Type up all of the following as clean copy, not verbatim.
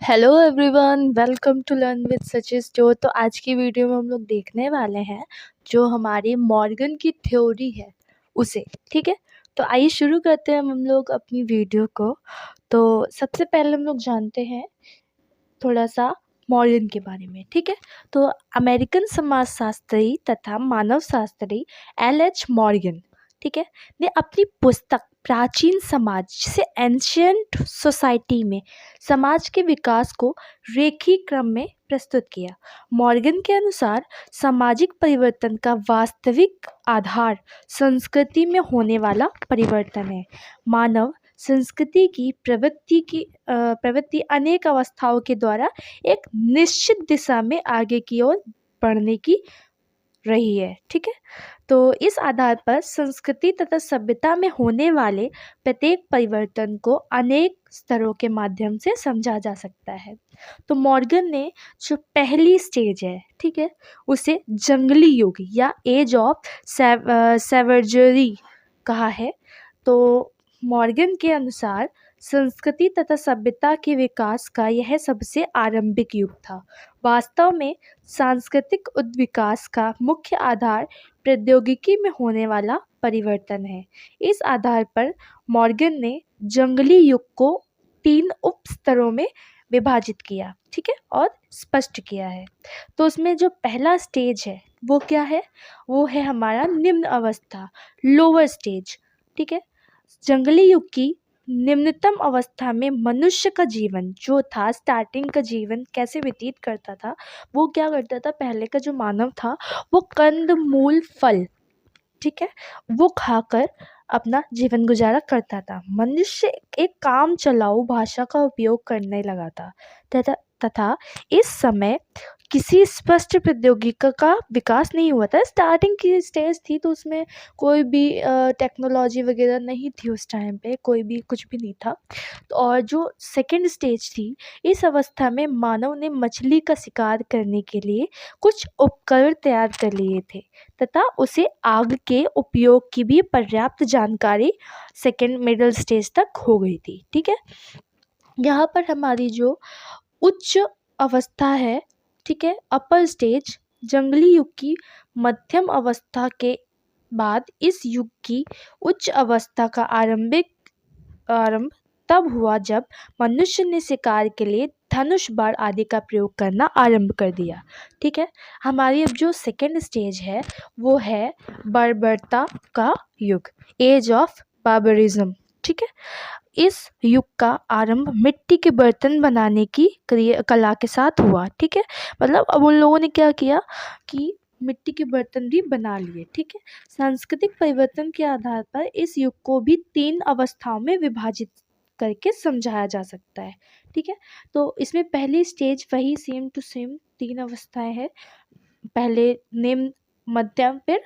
Hello everyone, welcome to learn with सचिस जो। तो आज की वीडियो में हम लोग देखने वाले हैं जो हमारी मॉर्गन की थ्योरी है उसे। ठीक है, तो आइए शुरू करते हैं हम लोग अपनी वीडियो को। तो सबसे पहले हम लोग जानते हैं थोड़ा सा मॉर्गन के बारे में। ठीक है, तो अमेरिकन समाजशास्त्री तथा मानव शास्त्री एल.एच. मॉर्गन, ठीक है, ने अपनी पुस्तक प्राचीन समाज जिसे एंशियंट सोसाइटी में समाज के विकास को रेखीय क्रम में प्रस्तुत किया। मॉर्गन के अनुसार सामाजिक परिवर्तन का वास्तविक आधार संस्कृति में होने वाला परिवर्तन है। मानव संस्कृति की प्रवृत्ति अनेक अवस्थाओं के द्वारा एक निश्चित दिशा में आगे की ओर बढ़ने की रही है। ठीक है, तो इस आधार पर संस्कृति तथा सभ्यता में होने वाले प्रत्येक परिवर्तन को अनेक स्तरों के माध्यम से समझा जा सकता है। तो मॉर्गन ने जो पहली स्टेज है, ठीक है, उसे जंगली युग या एज ऑफ सैवेजरी कहा है। तो मॉर्गन के अनुसार संस्कृति तथा सभ्यता के विकास का यह सबसे आरंभिक युग था। वास्तव में सांस्कृतिक उद्विकास का मुख्य आधार प्रौद्योगिकी में होने वाला परिवर्तन है। इस आधार पर मॉर्गन ने जंगली युग को 3 उप स्तरों में विभाजित किया, ठीक है, और स्पष्ट किया है। तो उसमें जो पहला स्टेज है वो क्या है? वो है हमारा निम्न अवस्था, लोअर स्टेज। ठीक है, जंगली युग की निम्नतम अवस्था में मनुष्य का जीवन जो था, स्टार्टिंग का जीवन कैसे व्यतीत करता था, वो क्या करता था, पहले का जो मानव था वो कंद मूल फल, ठीक है, वो खाकर अपना जीवन गुजारा करता था। मनुष्य एक काम चलाऊ भाषा का उपयोग करने लगा था तथा इस समय किसी स्पष्ट प्रौद्योगिकी का विकास नहीं हुआ था। स्टार्टिंग की स्टेज थी तो उसमें कोई भी टेक्नोलॉजी वगैरह नहीं थी उस टाइम पे, कोई भी कुछ भी नहीं था। और जो सेकंड स्टेज थी, इस अवस्था में मानव ने मछली का शिकार करने के लिए कुछ उपकरण तैयार कर लिए थे तथा उसे आग के उपयोग की भी पर्याप्त जानकारी सेकंड मिडिल स्टेज तक हो गई थी। ठीक है, यहाँ पर हमारी जो उच्च अवस्था है, ठीक है, अपर स्टेज, जंगली युग की मध्यम अवस्था के बाद इस युग की उच्च अवस्था का आरंभ तब हुआ जब मनुष्य ने शिकार के लिए धनुष बाण आदि का प्रयोग करना आरंभ कर दिया। ठीक है, हमारी अब जो सेकेंड स्टेज है वो है बर्बरता का युग, एज ऑफ बार्बरिज्म। ठीक है, इस युग का आरंभ मिट्टी के बर्तन बनाने की कला के साथ हुआ। ठीक है, मतलब अब उन लोगों ने क्या किया कि मिट्टी के बर्तन भी बना लिए। ठीक है, सांस्कृतिक परिवर्तन के आधार पर इस युग को भी 3 अवस्थाओं में विभाजित करके समझाया जा सकता है। ठीक है, तो इसमें पहली स्टेज वही सेम टू सेम 3 अवस्थाएं हैं, पहले निम्न, मध्यम, फिर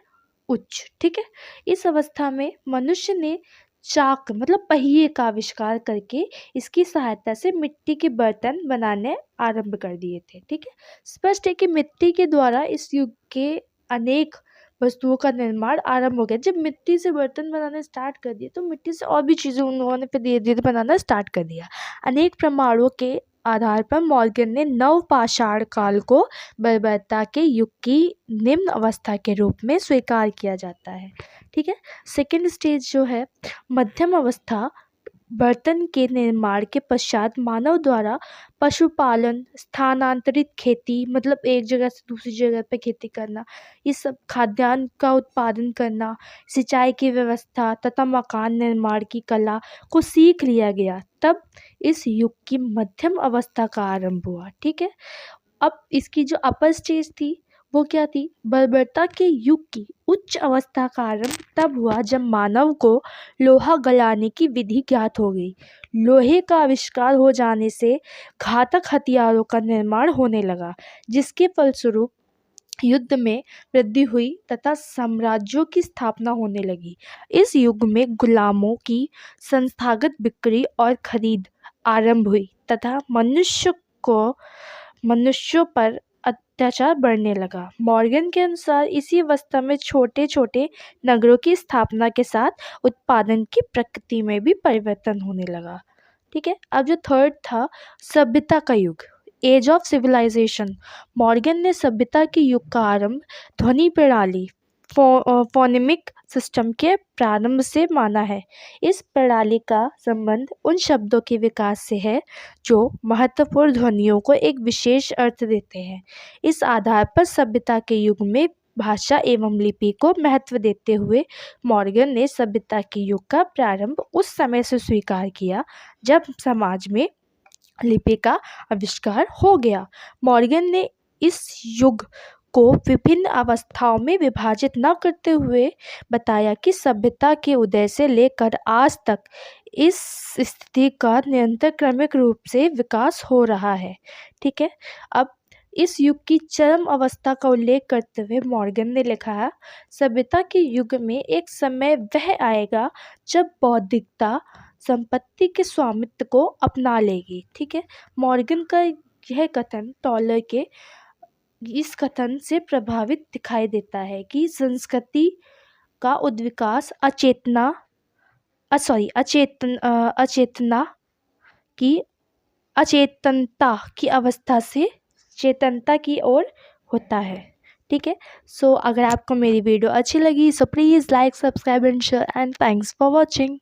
उच्च। ठीक है, इस अवस्था में मनुष्य ने चाक मतलब पहिए का आविष्कार करके इसकी सहायता से मिट्टी के बर्तन बनाने आरंभ कर दिए थे। ठीक है, स्पष्ट है कि मिट्टी के द्वारा इस युग के अनेक वस्तुओं का निर्माण आरंभ हो गया। जब मिट्टी से बर्तन बनाने स्टार्ट कर दिए तो मिट्टी से और भी चीज़ें उन लोगों ने फिर धीरे धीरे बनाना स्टार्ट कर दिया। अनेक प्रमाणों के आधार पर मॉर्गन ने नवपाषाण काल को बर्बरता के युग की निम्न अवस्था के रूप में स्वीकार किया जाता है। ठीक है, सेकेंड स्टेज जो है मध्यम अवस्था, बर्तन के निर्माण के पश्चात मानव द्वारा पशुपालन, स्थानांतरित खेती मतलब एक जगह से दूसरी जगह पे खेती करना, ये सब खाद्यान्न का उत्पादन करना, सिंचाई की व्यवस्था तथा मकान निर्माण की कला को सीख लिया गया। तब इस युग की मध्यम अवस्था का आरंभ हुआ। ठीक है, अब इसकी जो अपर स्टेज थी वो क्या थी? बर्बरता के युग की उच्च अवस्था का आरंभ तब हुआ जब मानव को लोहा गलाने की विधि ज्ञात हो गई। लोहे का आविष्कार हो जाने से घातक हथियारों का निर्माण होने लगा, जिसके फलस्वरूप युद्ध में वृद्धि हुई तथा साम्राज्यों की स्थापना होने लगी। इस युग में गुलामों की संस्थागत बिक्री और खरीद आरंभ हुई तथा मनुष्यों पर अत्याचार बढ़ने लगा। मॉर्गन के अनुसार इसी अवस्था में छोटे छोटे नगरों की स्थापना के साथ उत्पादन की प्रकृति में भी परिवर्तन होने लगा। ठीक है। अब जो थर्ड था सभ्यता का युग, एज ऑफ सिविलाइजेशन। मॉर्गन ने सभ्यता के युग का आरंभ ध्वनि प्रणाली फोनेमिक सिस्टम के प्रारंभ से माना है। इस प्रणाली का संबंध उन शब्दों के विकास से है जो महत्वपूर्ण ध्वनियों को एक विशेष अर्थ देते हैं। इस आधार पर सभ्यता के युग में भाषा एवं लिपि को महत्व देते हुए मॉर्गन ने सभ्यता के युग का प्रारंभ उस समय से स्वीकार किया जब समाज में लिपि का आविष्कार हो गया। मॉर्गन ने इस युग को विभिन्न अवस्थाओं में विभाजित न करते हुए बताया कि सभ्यता के उदय से लेकर आज तक इस स्थिति का निरंतर क्रमिक रूप से विकास हो रहा है। ठीक है। अब इस युग की चरम अवस्था का उल्लेख करते हुए मॉर्गन ने लिखा है, सभ्यता के युग में एक समय वह आएगा जब बौद्धिकता संपत्ति के स्वामित्व को अपना लेगी। ठीक है। मॉर्गन का यह कथन टॉलर के इस कथन से प्रभावित दिखाई देता है कि संस्कृति का उद्विकास अचेतनता की अवस्था से चेतनता की ओर होता है। ठीक है। सो अगर आपको मेरी वीडियो अच्छी लगी so please like subscribe and share and thanks for watching.